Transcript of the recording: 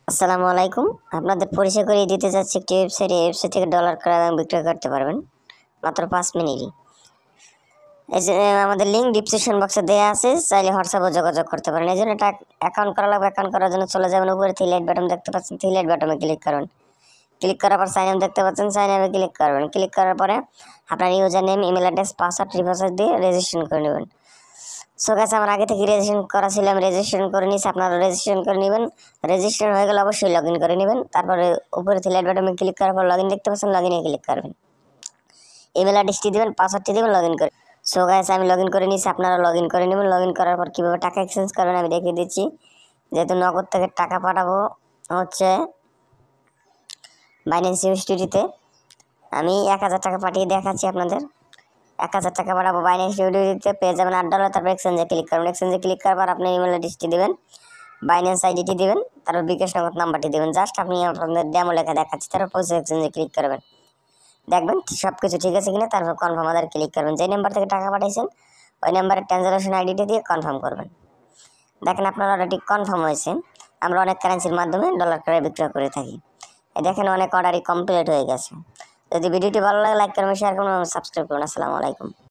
আসসালামু আলাইকুম। আপনাদের পরিচয় করিয়ে দিতে চাচ্ছি একটি ওয়েবসাইট। এই ওয়েবসাইট থেকে ডলার ক্রয় এবং বিক্রয় করতে পারবেন মাত্র 5 মিনিটই। এই যে আমাদের লিঙ্ক ডিসক্রিপশন বক্সে দেওয়া আছে, চাইলে হোয়াটসঅ্যাপে যোগাযোগ করতে পারেন। এই জন্য একটা অ্যাকাউন্ট করা লাগবে। অ্যাকাউন্ট করার জন্য চলে যাবেন, উপরে থ্রি লাইট বাটন দেখতে পাচ্ছেন, থ্রি লাইট বাটনে ক্লিক করুন। ক্লিক করার পর সাইন আপ দেখতে পাচ্ছেন, সাইন আপে ক্লিক করবেন। ক্লিক করার পরে আপনার user name, email address, password, re-password দিয়ে রেজিস্ট্রেশন করে নেবেন। সো গাইস, আমার আগে থেকে রেজিস্ট্রেশন করা ছিল, আমি রেজিস্ট্রেশন করে নিয়েছি। আপনারা রেজিস্ট্রেশন করে নেবেন। রেজিস্ট্রেশন হয়ে গেলে অবশ্যই লগ ইন করে নেবেন। তারপরে উপরে থ্রি বাটনে ক্লিক করার পর লগ ইন দেখতে পাচ্ছেন, লগ ইনে ক্লিক করবেন। ইমেল অ্যাড্রেসটি দেবেন, পাসওয়ার্ডটি দেবেন, লগ ইন করে। সো গাইস, আমি লগ ইন করে নিয়েছি, আপনারা লগ ইন করে নেবেন। লগ ইন করার পর কীভাবে টাকা এক্সচেঞ্জ করবেন আমি দেখিয়ে দিচ্ছি। যেহেতু নগদ থেকে টাকা পাঠাবো হচ্ছে বাইন্যান্স ইউএসডিটিতে, আমি 1000 টাকা পাঠিয়ে দেখাচ্ছি আপনাদের। 1000 টাকা পাঠাবো বাইন্যান্স ইউএসডিটিতে, পেয়ে যাবেন $8। তারপর এক্সচেঞ্জে ক্লিক করবেন। এক্সচেঞ্জে ক্লিক করার পর আপনি ইমেল অ্যাড্রেসটি দেবেন, বাইন্যান্স আইডিটি দেবেন, তারপর বিকাশ নগদ নাম্বারটি দেবেন। জাস্ট আপনি আপনাদের ডেমো লেখা দেখাচ্ছি, তারপর পয়সা এক্সচেঞ্জে ক্লিক করবেন। দেখবেন সব কিছু ঠিক আছে কিনা, তারপর কনফার্ম আদার ক্লিক করবেন। যে নাম্বার থেকে টাকা পাঠাইছেন ওই নাম্বারের ট্রানজাকশন আইডিটি দিয়ে কনফার্ম করবেন। দেখেন আপনার অলরেডি কনফার্ম হয়েছে। আমরা অনেক কারেন্সির মাধ্যমে ডলার ক্রয় বিক্রয় করে থাকি। দেখেন অনেক অর্ডারই কমপ্লিট হয়ে গেছে। যদি ভিডিওটি ভালো লাগে লাইক করবেন, শেয়ার করবেন এবং সাবস্ক্রাইব করুন। আসসালামু আলাইকুম।